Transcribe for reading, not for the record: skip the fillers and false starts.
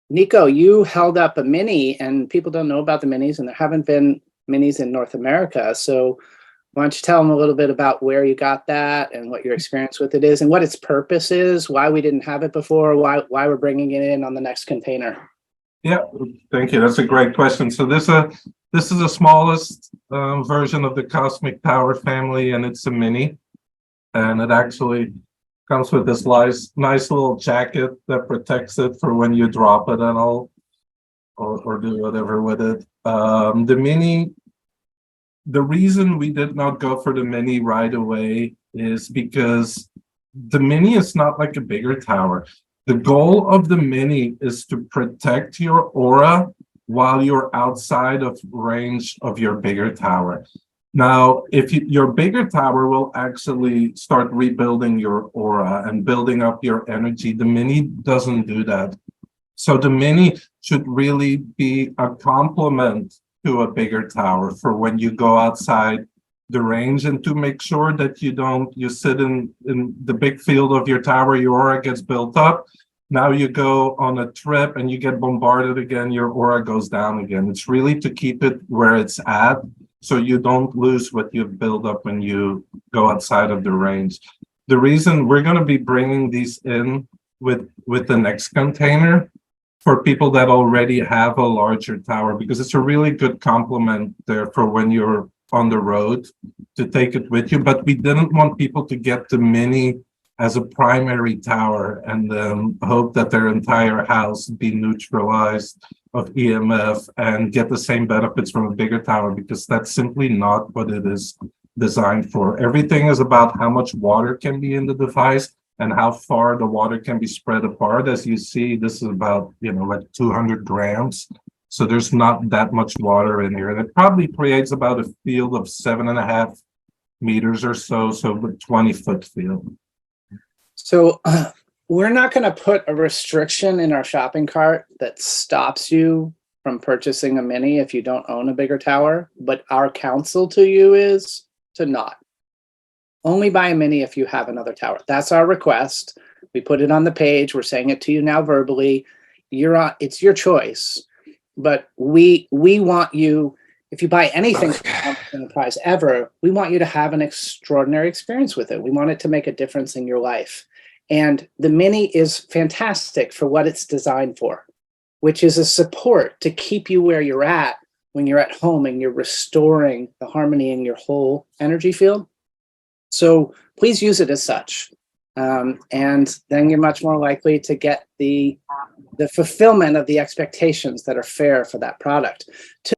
Nico, you held up a Mini, and people don't know about the Minis, and there haven't been Minis in North America. So why don't you tell them a little bit about where you got that and what your experience with it is and what its purpose is, why we didn't have it before, why we're bringing it in on the next container. Yeah, thank you. That's a great question. So this is the smallest version of the Cosmic Tower family, and it's a Mini. And it actually comes with this nice little jacket that protects it for when you drop it and all, or do whatever with it. The Mini, the reason we did not go for the Mini right away is because the Mini is not like a bigger tower. The goal of the Mini is to protect your aura while you're outside of range of your bigger tower. Now, if your bigger tower will actually start rebuilding your aura and building up your energy, the Mini doesn't do that. So the Mini should really be a complement to a bigger tower for when you go outside the range, and to make sure that you sit in the big field of your tower, your aura gets built up. Now you go on a trip and you get bombarded again, your aura goes down again. It's really to keep it where it's at, so you don't lose what you've built up when you go outside of the range. The reason we're going to be bringing these in with the next container for people that already have a larger tower, because it's a really good complement there for when you're on the road to take it with you. But we didn't want people to get the Mini as a primary tower and then hope that their entire house be neutralized of EMF and get the same benefits from a bigger tower, because that's simply not what it is designed for. Everything is about how much water can be in the device and how far the water can be spread apart. As you see, this is about, like 200 grams. So there's not that much water in here. And it probably creates about a field of 7.5 meters or so, a 20-foot field. So we're not going to put a restriction in our shopping cart that stops you from purchasing a Mini if you don't own a bigger tower, but our counsel to you is to not. Only buy a Mini if you have another tower. That's our request. We put it on the page. We're saying it to you now verbally. It's your choice. But we want you, if you buy anything from Enterprise ever, we want you to have an extraordinary experience with it. We want it to make a difference in your life. And the Mini is fantastic for what it's designed for, which is a support to keep you where you're at when you're at home and you're restoring the harmony in your whole energy field. So please use it as such. And then you're much more likely to get the fulfillment of the expectations that are fair for that product. To